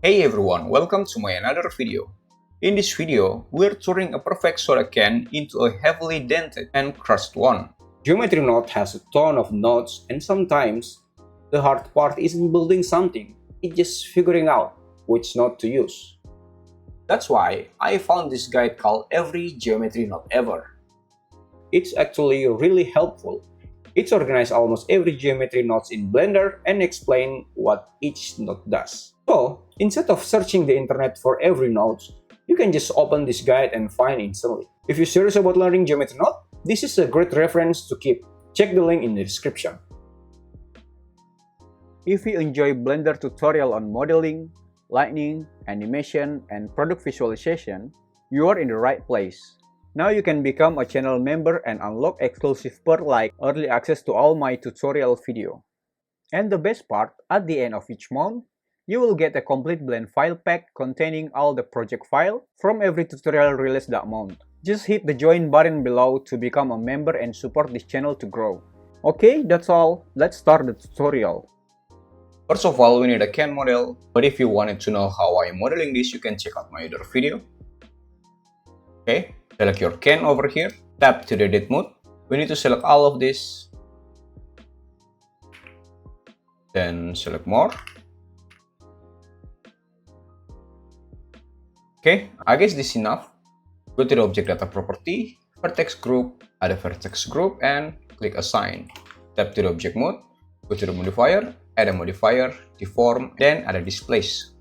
Hey everyone, welcome to my another video. In this video, we're turning a perfect soda can into a heavily dented and crushed one. Geometry knot has a ton of knots, and sometimes the hard part isn't building something, it's just figuring out which knot to use. That's why I found this guide called Every Geometry Knot Ever. It's actually really helpful. It's organized almost every geometry knots in Blender and explain what each knot does. So, instead of searching the internet for every knot, you can just open this guide and find instantly. If you're serious about learning geometry knot, this is a great reference to keep. Check the link in the description. If you enjoy Blender tutorial on modeling, lighting, animation, and product visualization, you are in the right place. Now you can become a channel member and unlock exclusive perks like early access to all my tutorial video. And the best part, at the end of each month, you will get a complete blend file pack containing all the project file from every tutorial released that month. Just hit the join button below to become a member and support this channel to grow. Okay, that's all. Let's start the tutorial. First of all, we need a can model, but if you wanted to know how I'm modeling this, you can check out my other video. Okay, select your can over here, tap to the edit mode. We need to select all of this, then select more. Okay, I guess this is enough. Go to the object data property, Vertex Group, add a Vertex Group, and click Assign. Tap to the object mode, go to the modifier, add a modifier, deform, then add a displace.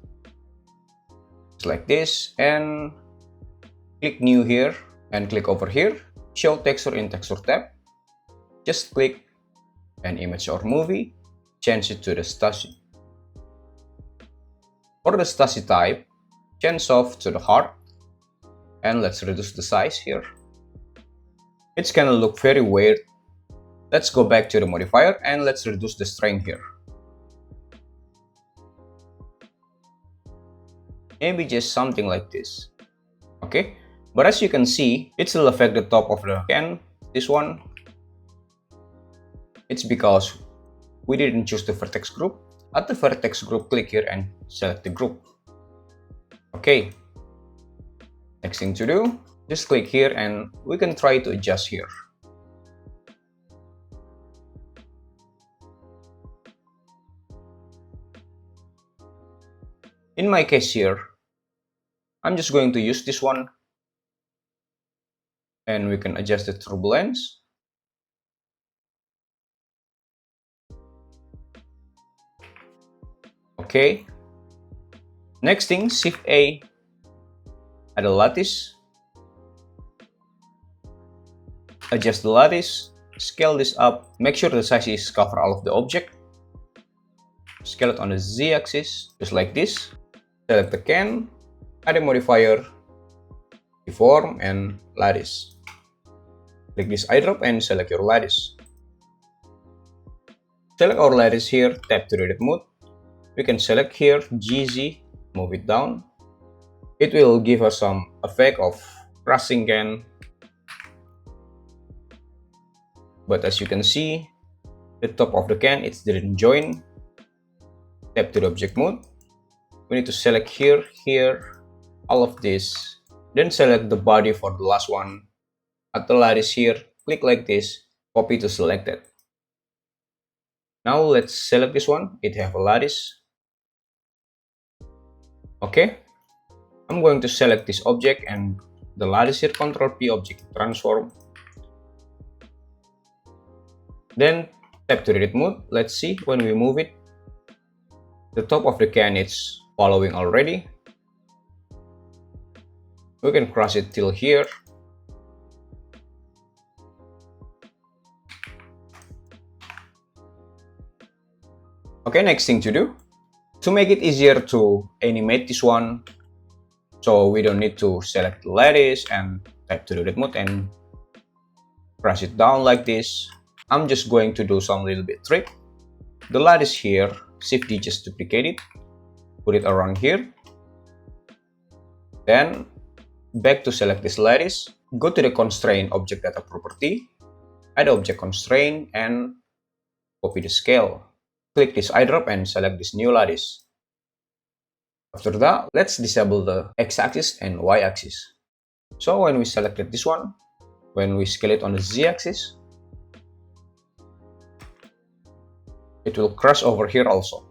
Just like this, and click New here, and click over here, Show Texture in Texture tab. Just click an image or movie, change it to the Stasi. For the Stasi type, change soft to the hard, and let's reduce the size here. It's gonna look very weird. Let's go back to the modifier and let's reduce the strength here. Maybe just something like this. Okay, but as you can see, it still affects the top of the can, this one. It's because we didn't choose the vertex group. At the vertex group, click here and select the group. Okay, next thing to do, just click here and we can try to adjust here. In my case here, I'm just going to use this one, and we can adjust the turbulence. Okay, next thing, Shift A, add a lattice, adjust the lattice, scale this up, make sure the size is cover all of the object, scale it on the Z-axis, just like this, select the can, add a modifier, deform, and lattice. Click this eyedrop and select your lattice. Select our lattice here, tap to the edit mode. We can select here GZ, move it down. It will give us some effect of crushing can. But as you can see, the top of the can, it didn't join. Tap to the object mode. We need to select here, all of this. Then select the body for the last one. At the lattice here, click like this, copy to selected. Now let's select this one, it have a lattice. Okay, I'm going to select this object and the lattice here, Ctrl P object transform. Then tap to edit mode. Let's see when we move it. The top of the can is following already. We can cross it till here. Okay, next thing to do, to make it easier to animate this one, so we don't need to select the lattice and tap to the edit mode and press it down like this. I'm just going to do some little bit trick. The lattice here, Shift D, just duplicate it, put it around here. Then back to select this lattice, go to the constraint object data property, add object constraint and copy the scale. Click this eyedrop and select this new lattice. After that, let's disable the x-axis and y-axis. So when we selected this one, when we scale it on the z-axis, it will cross over here also.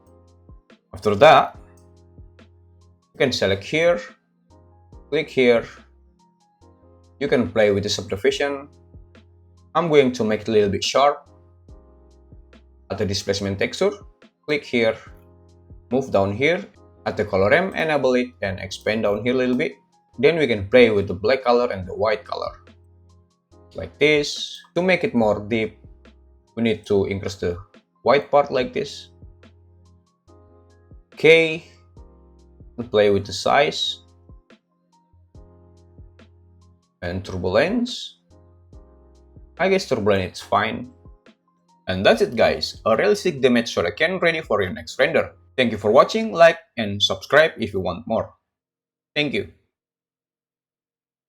After that, you can select here, click here. You can play with the subdivision. I'm going to make it a little bit sharp. At the displacement texture, click here, move down here, at the color ramp, enable it and expand down here a little bit. Then we can play with the black color and the white color. Like this. To make it more deep, we need to increase the white part like this. Okay. Play with the size. And turbulence. I guess turbulence is fine. And that's it guys, a realistic damage shuriken ready for your next render. Thank you for watching, like and subscribe if you want more. Thank you.